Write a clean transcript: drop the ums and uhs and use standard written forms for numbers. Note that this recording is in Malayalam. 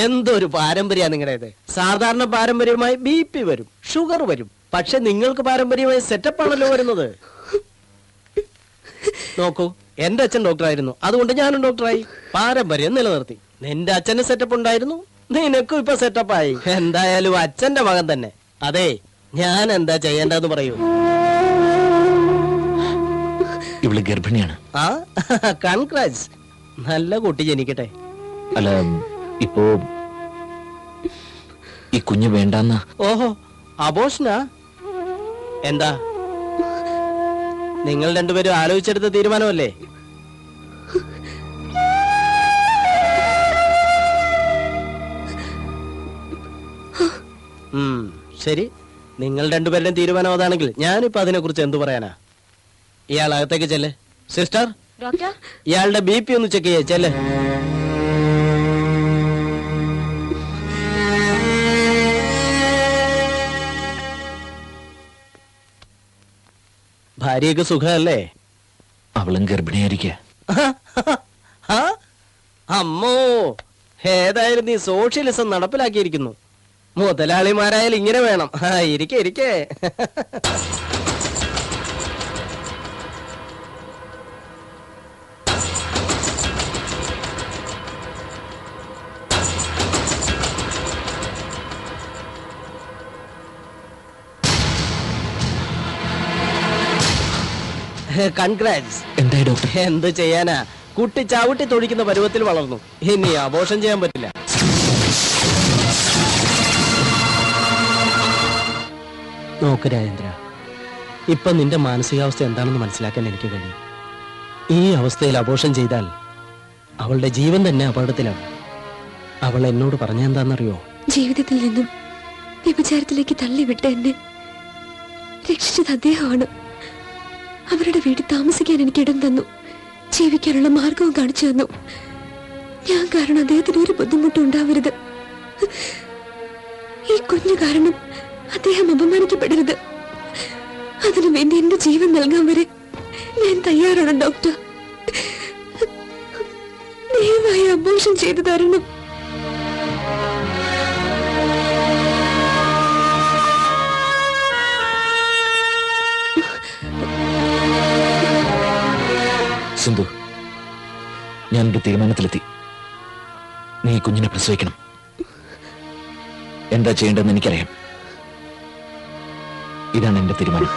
എന്തൊരു പാരമ്പര്യ നിങ്ങളുടേത്. സാധാരണ പാരമ്പര്യമായി BP വരും, ഷുഗർ വരും. പക്ഷെ നിങ്ങൾക്ക് പാരമ്പര്യമായി സെറ്റപ്പ് ആണല്ലോ വരുന്നത്. നോക്കൂ, എന്റെ അച്ഛൻ ഡോക്ടറായിരുന്നു, അതുകൊണ്ട് ഞാനും ഡോക്ടറായി. പാരമ്പര്യം നിലനിർത്തി. നിന്റെ അച്ഛന് സെറ്റപ്പ് ഉണ്ടായിരുന്നു, നിനക്കും ഇപ്പൊ സെറ്റപ്പായി. എന്തായാലും അച്ഛന്റെ മകൻ തന്നെ. അതെ, ഞാൻ എന്താ ചെയ്യേണ്ടതെന്ന് പറയൂ. ഇവള് ഗർഭിണിയാണ്. ആ, കൺഗ്രാറ്റ്സ്. നല്ല കുട്ടി ജനിക്കട്ടെ. അല്ല, ഇപ്പോ ഈ കുഞ്ഞ് വേണ്ടെന്ന. ഓഹോ, അബോഷനാ? എന്താ, നിങ്ങൾ രണ്ടുപേരും ആലോചിച്ചെടുത്ത തീരുമാനമല്ലേ? ശരി, നിങ്ങൾ രണ്ടുപേരുടെയും തീരുമാനം അതാണെങ്കിൽ ഞാനിപ്പോ അതിനെ കുറിച്ച് എന്തു പറയാനാ? ഇയാൾ അകത്തേക്ക് ചെല്ല്. സിസ്റ്റർ, ഇയാളുടെ BP ഒന്ന് ചെക്ക് ചെയ്യേ. ചെല്ല്. ഭാര്യക്ക് സുഖമല്ലേ? അവളും ഗർഭിണിയായിരിക്കുക. അമ്മോ, ഏതായാലും നീ സോഷ്യലിസം നടപ്പിലാക്കിയിരിക്കുന്നു. മുതലാളിമാരായാലും ഇങ്ങനെ വേണം. ഇരിക്കേ ഇരിക്കേ. കൺഗ്രാറ്റ്സ്. എന്തായി ഡോക്ടർ? എന്ത് ചെയ്യാനാ, കുട്ടി ചവിട്ടി തൊഴിക്കുന്ന പരുവത്തിൽ വളർന്നു. ഇനി അബോർഷൻ ചെയ്യാൻ പറ്റില്ല. നോക്ക് രാജേന്ദ്ര, ഇപ്പൊ നിന്റെ മാനസികാവസ്ഥ എന്താണെന്ന് മനസ്സിലാക്കാൻ എനിക്ക് കഴിയും. ഈ അവസ്ഥയിൽ അബോർഷൻ ചെയ്താൽ അവളുടെ ജീവൻ തന്നെ അപകടത്തിലാണ്. അവൾ എന്നോട് പറഞ്ഞെന്താണെന്നറിയോ? ജീവിതത്തിൽ നിന്നും വ്യഭിചാരത്തിലേക്ക് തള്ളിവിട്ട എന്നെ രക്ഷിച്ചത് അദ്ദേഹമാണ്. അവരുടെ വീട്ടിൽ താമസിക്കാൻ എനിക്ക് ഇടം തന്നു, ജീവിക്കാനുള്ള മാർഗവും കാണിച്ചു തന്നു. ഞാൻ കാരണം അദ്ദേഹത്തിന് ഒരു ബുദ്ധിമുട്ടും ഉണ്ടാവരുത്. ഈ കുഞ്ഞു കാരണം അദ്ദേഹം അപമാനിക്കപ്പെടരുത്. അതിനു വേണ്ടി എന്റെ ജീവൻ നൽകാൻ വരെ ഞാൻ തയ്യാറാണ് ഡോക്ടർ. ദയവായി അബോർഷൻ ചെയ്തു തരണം. സിന്ധു, ഞാനൊരു തീരുമാനത്തിലെത്തി. നീ കുഞ്ഞിനെ പ്രസവിക്കണം. എന്താ ചെയ്യേണ്ടതെന്ന് എനിക്കറിയാം. ഇതാണ് എന്റെ തീരുമാനം.